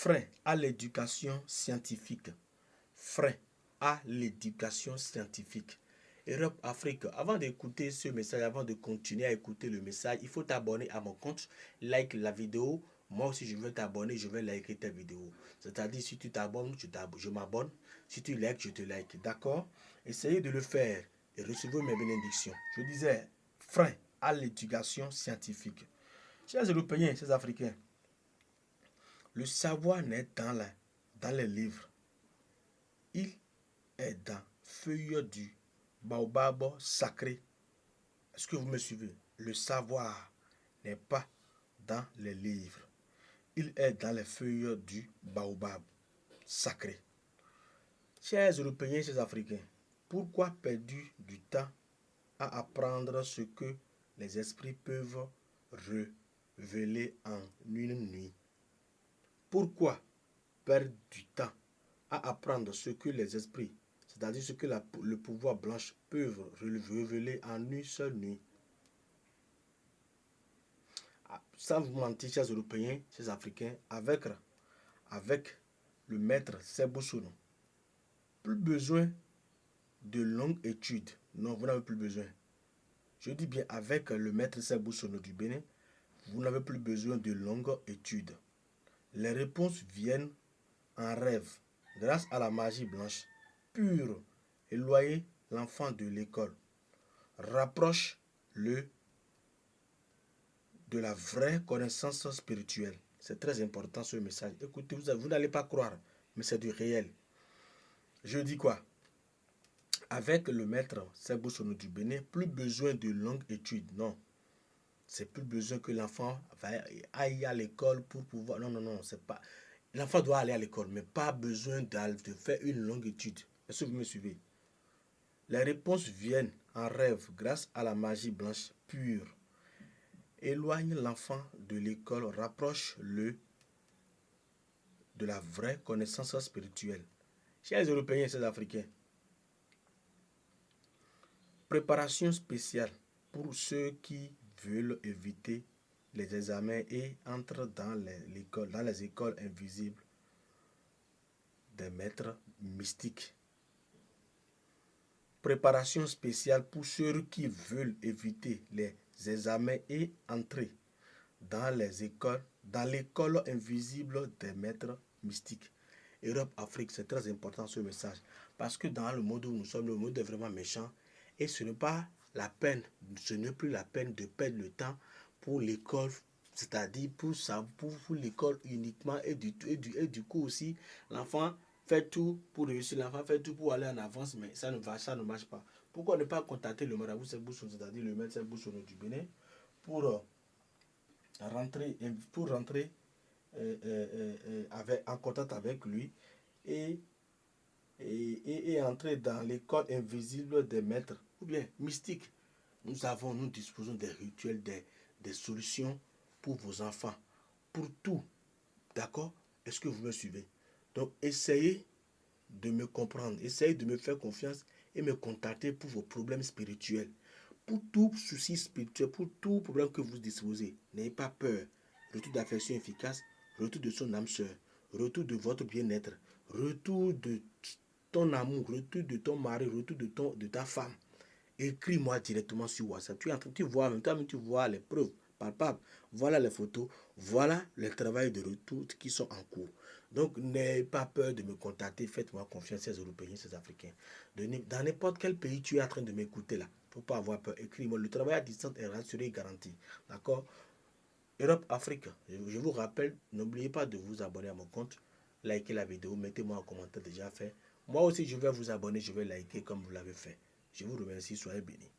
Frein à l'éducation scientifique. Frein à l'éducation scientifique. Europe, Afrique. Avant d'écouter ce message, avant de continuer à écouter le message, il faut t'abonner à mon compte, like la vidéo. Moi aussi, je vais t'abonner, je vais liker ta vidéo. C'est-à-dire, si tu t'abonnes, je m'abonne. Si tu likes, je te like. D'accord? Essayez de le faire et recevez mes bénédictions. Je disais, frein à l'éducation scientifique. Chers Européens, chers Africains, le savoir n'est dans les livres. Il est dans feuilles du baobab sacré. Est-ce que vous me suivez? Le savoir n'est pas dans les livres. Il est dans les feuilles du baobab sacré. Chers Européens, chers Africains, pourquoi perdre du temps à apprendre ce que les esprits peuvent révéler en une nuit? Pourquoi perdre du temps à apprendre ce que les esprits, c'est-à-dire ce que le pouvoir blanche peuvent révéler en une seule nuit? Sans vous mentir, chers Européens, chers Africains, avec le maître Sebou Sounou, plus besoin de longues études. Non, vous n'avez plus besoin. Je dis bien avec le maître Sebou Sounou du Bénin, vous n'avez plus besoin de longues études. Les réponses viennent en rêve, grâce à la magie blanche, pure. Éloignez l'enfant de l'école. Rapproche-le de la vraie connaissance spirituelle. C'est très important ce message. Écoutez, vous n'allez pas croire, mais c'est du réel. Je dis quoi? Avec le maître Sebou Sounou du Bénin, plus besoin de longues études. Non. C'est plus besoin que l'enfant aille à l'école pour pouvoir. Non, non, non, c'est pas. L'enfant doit aller à l'école, mais pas besoin de faire une longue étude. Est-ce que vous me suivez? Les réponses viennent en rêve grâce à la magie blanche pure. Éloigne l'enfant de l'école, rapproche-le de la vraie connaissance spirituelle. Chers Européens et chers Africains, préparation spéciale pour ceux qui veulent éviter les examens et entrent dans les écoles invisibles des maîtres mystiques. Préparation spéciale pour ceux qui veulent éviter les examens et entrer dans l'école invisible des maîtres mystiques. Europe, Afrique, c'est très important ce message. Parce que dans le monde où nous sommes, le monde est vraiment méchant. Et ce n'est pas la peine, ce n'est plus la peine de perdre le temps pour l'école, c'est-à-dire pour l'école uniquement. Et du coup aussi, l'enfant fait tout pour réussir, l'enfant fait tout pour aller en avance, mais ça ne marche pas. Pourquoi ne pas contacter le marabout Sebou Sounou, c'est-à-dire le maître Sebou Sounou du Bénin, pour rentrer en contact avec lui et entrer dans l'école invisible des maîtres ou bien mystiques. Nous disposons des rituels, des solutions pour vos enfants, pour tout. D'accord? Est-ce que vous me suivez? Donc, essayez de me comprendre, essayez de me faire confiance et me contacter pour vos problèmes spirituels. Pour tout souci spirituel, pour tout problème que vous disposez, n'ayez pas peur. Retour d'affection efficace, retour de son âme sœur, retour de votre bien-être, retour de ton amour, retour de ton mari, retour de ta femme. Écris-moi directement sur WhatsApp. Tu vois les preuves palpables. Voilà les photos. Voilà les travaux de retour qui sont en cours. Donc, n'ayez pas peur de me contacter. Faites-moi confiance, ces Européens, ces Africains. Dans n'importe quel pays tu es en train de m'écouter là. Il ne faut pas avoir peur. Écris-moi. Le travail à distance est rassuré et garanti. D'accord? Europe, Afrique. Je vous rappelle, n'oubliez pas de vous abonner à mon compte. Likez la vidéo. Mettez-moi un commentaire déjà fait. Moi aussi, je vais vous abonner. Je vais liker comme vous l'avez fait. Je vous remercie. Soyez bénis.